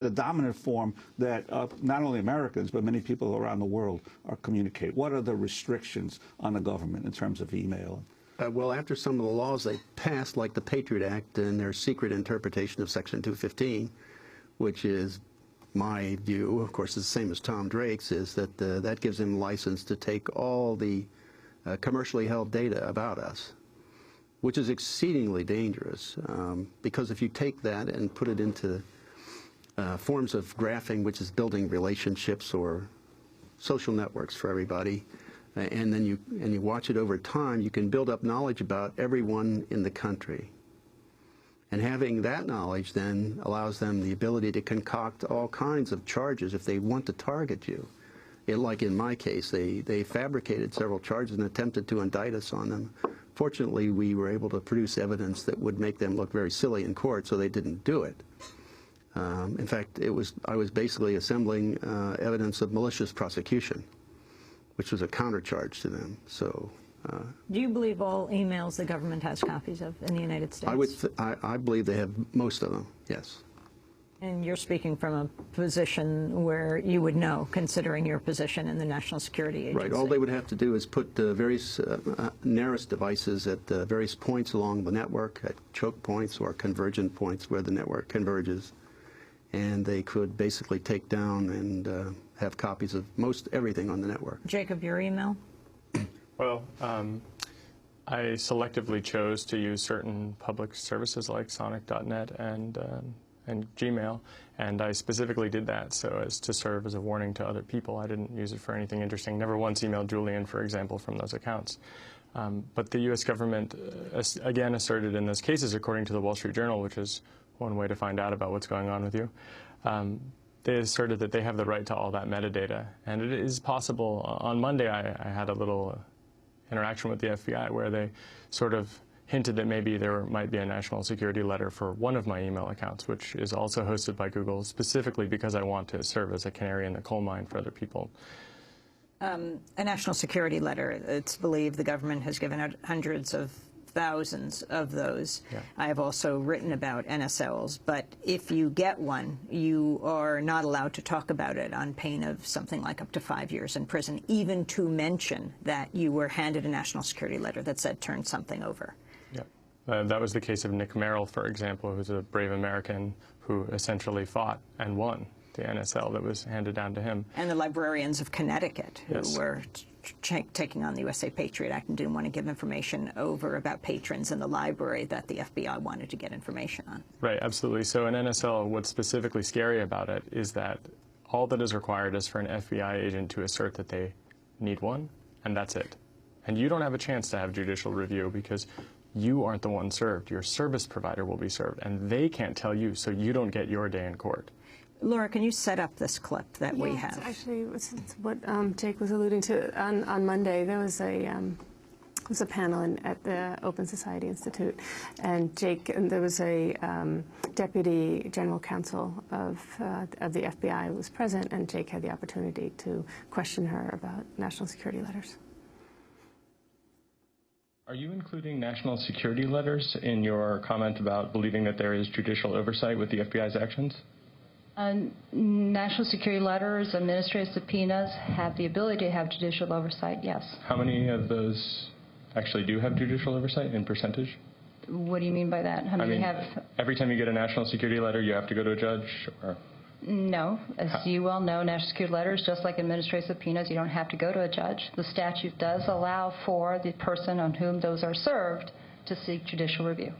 the dominant form that not only Americans, but many people around the world are communicating? What are the restrictions on the government in terms of email? Well, after some of the laws they passed, like the Patriot Act and their secret interpretation of Section 215, which is my view, of course, is the same as Tom Drake's, is that that gives him license to take all the commercially held data about us, which is exceedingly dangerous, because if you take that and put it into forms of graphing, which is building relationships or social networks for everybody, and then you watch it over time, you can build up knowledge about everyone in the country. And having that knowledge then allows them the ability to concoct all kinds of charges if they want to target you. Like in my case, they fabricated several charges and attempted to indict us on them. Fortunately, we were able to produce evidence that would make them look very silly in court, so they didn't do it. In fact, I was basically assembling evidence of malicious prosecution, which was a countercharge to them. So, do you believe all emails the government has copies of in the United States? I believe they have most of them, yes. And you're speaking from a position where you would know, considering your position in the National Security Agency. Right. All they would have to do is put various NARIS devices at various points along the network, at choke points or convergent points where the network converges, and they could basically take down and have copies of most everything on the network. Jacob, your email? Well, I selectively chose to use certain public services like Sonic.net and Gmail, and I specifically did that so as to serve as a warning to other people. I didn't use it for anything interesting. Never once emailed Julian, for example, from those accounts. But the U.S. government, again, asserted in those cases, according to the Wall Street Journal, which is one way to find out about what's going on with you, they asserted that they have the right to all that metadata. And it is possible. On Monday, I had a little interaction with the FBI where they sort of hinted that maybe there might be a national security letter for one of my email accounts, which is also hosted by Google, specifically because I want to serve as a canary in the coal mine for other people. A national security letter, it's believed the government has given out hundreds of thousands of those. Yeah. I have also written about NSLs, but if you get one, you are not allowed to talk about it on pain of something like up to 5 years in prison, even to mention that you were handed a national security letter that said turn something over. Yeah. That was the case of Nick Merrill, for example, who's a brave American who essentially fought and won the NSL that was handed down to him. And the librarians of Connecticut who yes. were taking on the USA Patriot Act and didn't want to give information over about patrons in the library that the FBI wanted to get information on. Right, absolutely. So in NSL, what's specifically scary about it is that all that is required is for an FBI agent to assert that they need one, and that's it. And you don't have a chance to have judicial review because you aren't the one served. Your service provider will be served, and they can't tell you, so you don't get your day in court. Laura, can you set up this clip that we have? Actually, it's what Jake was alluding to. On Monday, there was a panel at the Open Society Institute, and there was a deputy general counsel of the FBI who was present, and Jake had the opportunity to question her about national security letters. Are you including national security letters in your comment about believing that there is judicial oversight with the FBI's actions? National security letters, administrative subpoenas have the ability to have judicial oversight, yes. How many of those actually do have judicial oversight in percentage? What do you mean by that? How many have? Every time you get a national security letter, you have to go to a judge? Or? No. As you well know, national security letters, just like administrative subpoenas, you don't have to go to a judge. The statute does allow for the person on whom those are served to seek judicial review.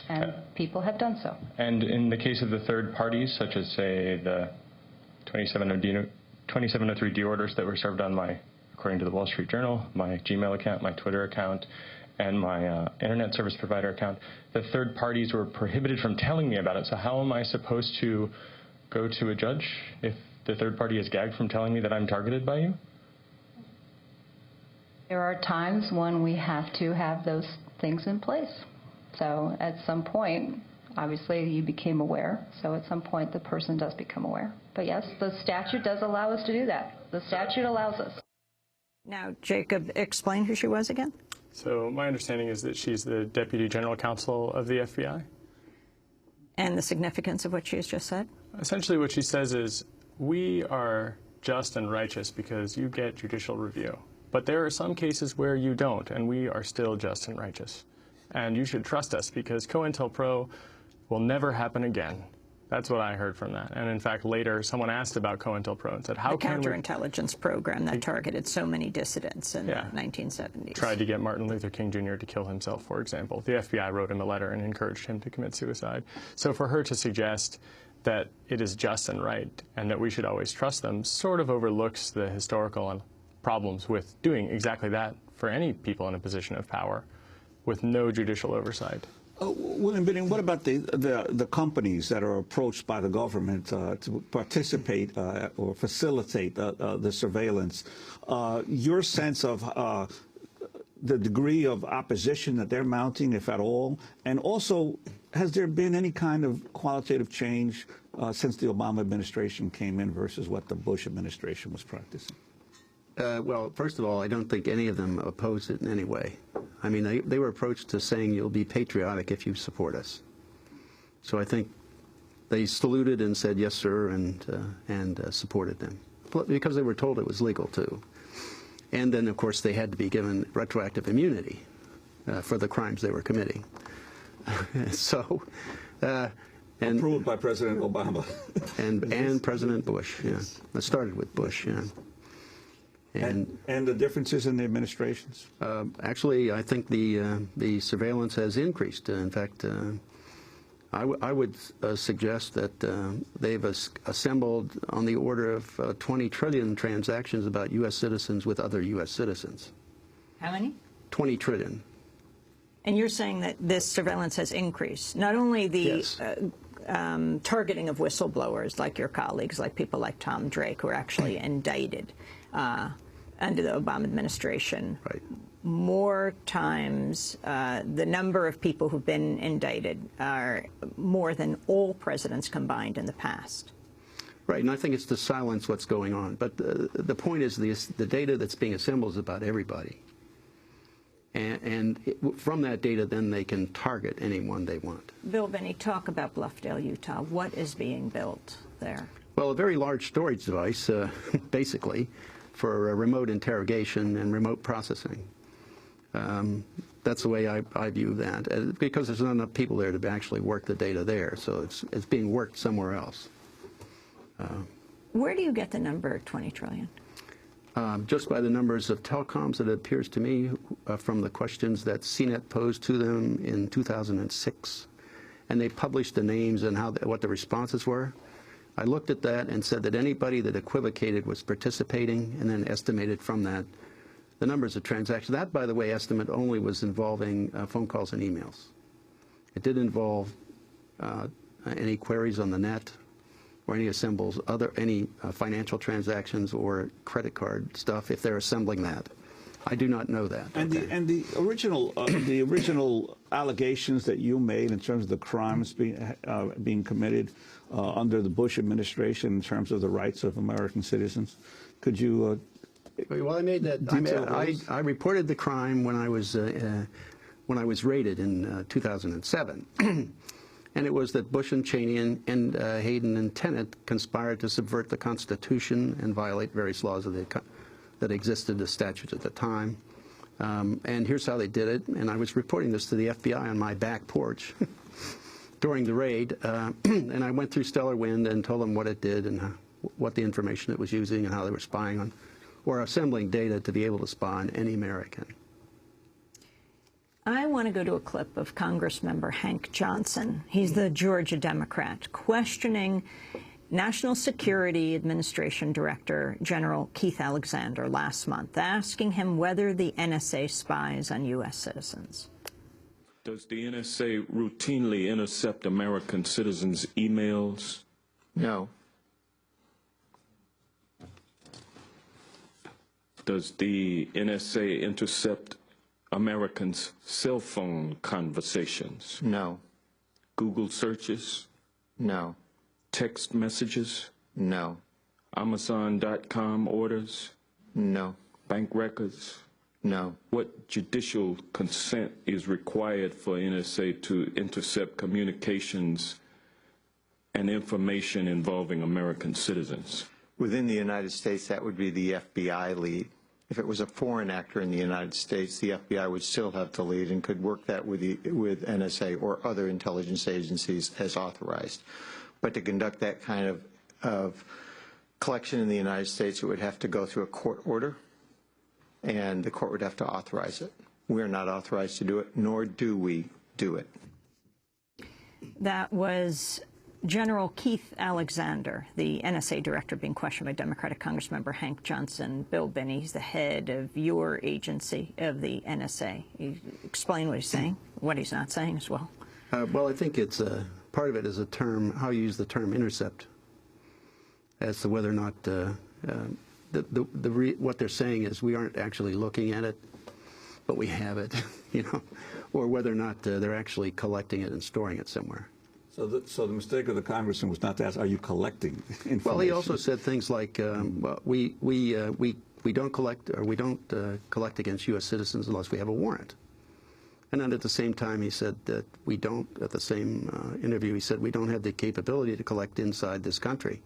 And people have done so. And in the case of the third parties, such as, say, the 2703D orders that were served on my, according to the Wall Street Journal, my Gmail account, my Twitter account, and my internet service provider account, the third parties were prohibited from telling me about it. So how am I supposed to go to a judge if the third party is gagged from telling me that I'm targeted by you? There are times when we have to have those things in place. So at some point, obviously you became aware. So at some point the person does become aware. But yes, the statute does allow us to do that. The statute allows us. Now, Jacob, explain who she was again. So my understanding is that she's the Deputy General Counsel of the FBI. And the significance of what she has just said? Essentially what she says is, we are just and righteous because you get judicial review. But there are some cases where you don't, and we are still just and righteous. And you should trust us because COINTELPRO will never happen again. That's what I heard from that. And in fact, later, someone asked about COINTELPRO and said, how can we... The counterintelligence program that targeted so many dissidents in the 1970s. Tried to get Martin Luther King Jr. to kill himself, for example. The FBI wrote him a letter and encouraged him to commit suicide. So for her to suggest that it is just and right and that we should always trust them sort of overlooks the historical problems with doing exactly that for any people in a position of power with no judicial oversight. William Binney, what about the companies that are approached by the government to participate or facilitate the surveillance? Your sense of the degree of opposition that they're mounting, if at all, and also, has there been any kind of qualitative change since the Obama administration came in versus what the Bush administration was practicing? Well, first of all, I don't think any of them oppose it in any way. I mean, they were approached to saying you'll be patriotic if you support us. So I think they saluted and said yes, sir, and supported them because they were told it was legal too. And then, of course, they had to be given retroactive immunity for the crimes they were committing. So, and approved by President Obama and President Bush. Yeah, it started with Bush. Yeah. And the differences in the administrations? Actually, I think the surveillance has increased. In fact, I would suggest that they've assembled on the order of 20 trillion transactions about U.S. citizens with other U.S. citizens. How many? 20 trillion. And you're saying that this surveillance has increased, not only the Yes. Targeting of whistleblowers like your colleagues, like people like Tom Drake, who are actually indicted under the Obama administration. Right. More times, the number of people who've been indicted are more than all presidents combined in the past. Right, and I think it's to silence what's going on. But the point is the data that's being assembled is about everybody. And from that data, then they can target anyone they want. Bill Binney, talk about Bluffdale, Utah. What is being built there? Well, a very large storage device, basically, for remote interrogation and remote processing. That's the way I view that, because there's not enough people there to actually work the data there, so it's being worked somewhere else. Where do you get the number 20 trillion? Just by the numbers of telecoms, it appears to me from the questions that CNET posed to them in 2006, and they published the names and what the responses were. I looked at that and said that anybody that equivocated was participating, and then estimated from that the numbers of transactions. That, by the way, estimate only was involving phone calls and emails. It didn't involve any queries on the net or any assembles, any financial transactions or credit card stuff, if they're assembling that. I do not know that. And the original allegations that you made in terms of the crimes being committed under the Bush administration in terms of the rights of American citizens, could you? Well, I made that. I reported the crime when I was raided in 2007. And it was that Bush and Cheney and Hayden and Tenet conspired to subvert the Constitution and violate various laws that existed as statutes at the time. And here's how they did it. And I was reporting this to the FBI on my back porch during the raid. And I went through Stellar Wind and told them what it did and what the information it was using and how they were spying on or assembling data to be able to spy on any American. I want to go to a clip of Congressmember Hank Johnson. He's the Georgia Democrat, questioning National Security Administration Director General Keith Alexander last month, asking him whether the NSA spies on U.S. citizens. Does the NSA routinely intercept American citizens' emails? No. Does the NSA intercept Americans' cell phone conversations? No. Google searches? No. Text messages? No. Amazon.com orders? No. Bank records? No. What judicial consent is required for NSA to intercept communications and information involving American citizens? Within the United States, that would be the FBI lead. If it was a foreign actor in the United States, the FBI would still have the lead and could work that with NSA or other intelligence agencies as authorized. But to conduct that kind of collection in the United States, it would have to go through a court order, and the court would have to authorize it. We're not authorized to do it, nor do we do it. That was General Keith Alexander, the NSA director, being questioned by Democratic Congressmember Hank Johnson. Bill Binney, he's the head of your agency, of the NSA. Explain what he's saying, what he's not saying as well. Well, I think it's part of it is a term, how you use the term intercept, as to whether or not what they're saying is we aren't actually looking at it, but we have it, you know, or whether or not they're actually collecting it and storing it somewhere. So the mistake of the congressman was not to ask, are you collecting information? Well, he also said things like, well, we don't collect, or we don't collect against U.S. citizens unless we have a warrant. And then at the same time, he said that we don't, at the same interview, he said we don't have the capability to collect inside this country.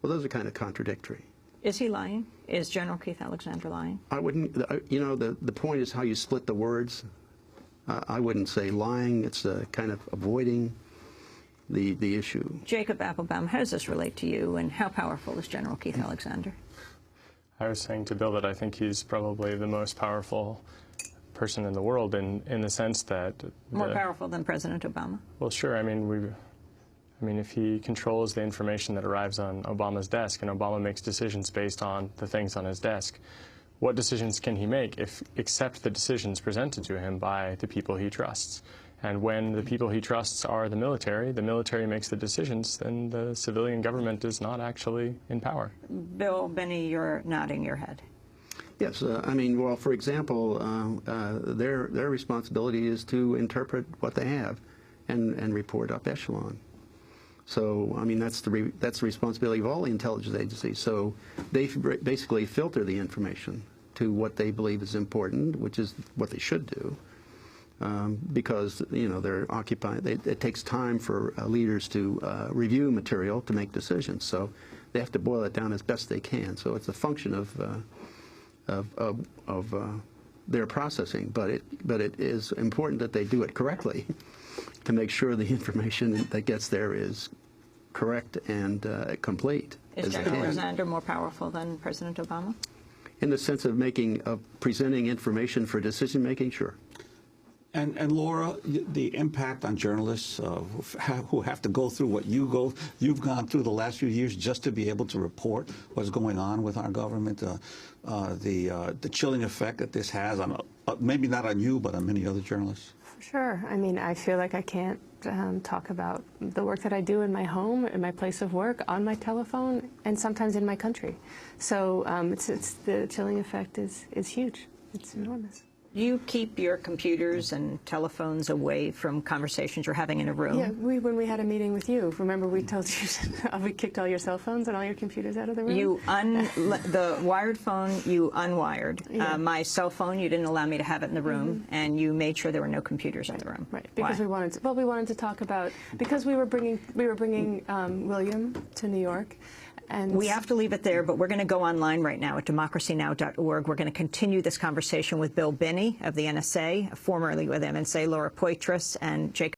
Well, those are kind of contradictory. Is he lying? Is General Keith Alexander lying? I wouldn't, you know, the point is how you split the words. I wouldn't say lying. It's kind of avoiding the issue. Jacob Applebaum, how does this relate to you, and how powerful is General Keith Alexander? I was saying to Bill that I think he's probably the most powerful person in the world in the sense that... More powerful than President Obama? Well, sure. I mean, if he controls the information that arrives on Obama's desk, and Obama makes decisions based on the things on his desk, what decisions can he make except the decisions presented to him by the people he trusts? And when the people he trusts are the military makes the decisions, then the civilian government is not actually in power. Bill Binney, you're nodding your head. Yes, I mean, well, for example, their responsibility is to interpret what they have and report up echelon. So, I mean, that's the responsibility of all the intelligence agencies. So they basically filter the information to what they believe is important, which is what they should do, because, you know, they're occupied. It takes time for leaders to review material to make decisions. So they have to boil it down as best they can. So it's a function of their processing, but it is important that they do it correctly to make sure the information that gets there is correct and complete. Is General Alexander more powerful than President Obama? In the sense of presenting information for decision making, sure. And Laura, the impact on journalists who have to go through what you've gone through the last few years just to be able to report what's going on with our government, the chilling effect that this has on, maybe not on you, but on many other journalists. Sure. I mean, I feel like I can't talk about the work that I do in my home, in my place of work, on my telephone, and sometimes in my country. So the chilling effect is huge. It's enormous. You keep your computers and telephones away from conversations you're having in a room? Yeah, when we had a meeting with you, remember we told you we kicked all your cell phones and all your computers out of the room? You the wired phone, you unwired. Yeah. My cell phone, you didn't allow me to have it in the room, and you made sure there were no computers in the room. Right, because we wanted to talk about, because we were bringing William to New York. And we have to leave it there, but we're going to go online right now at democracynow.org. We're going to continue this conversation with Bill Binney of the NSA, formerly with NSA, Laura Poitras, and Jacob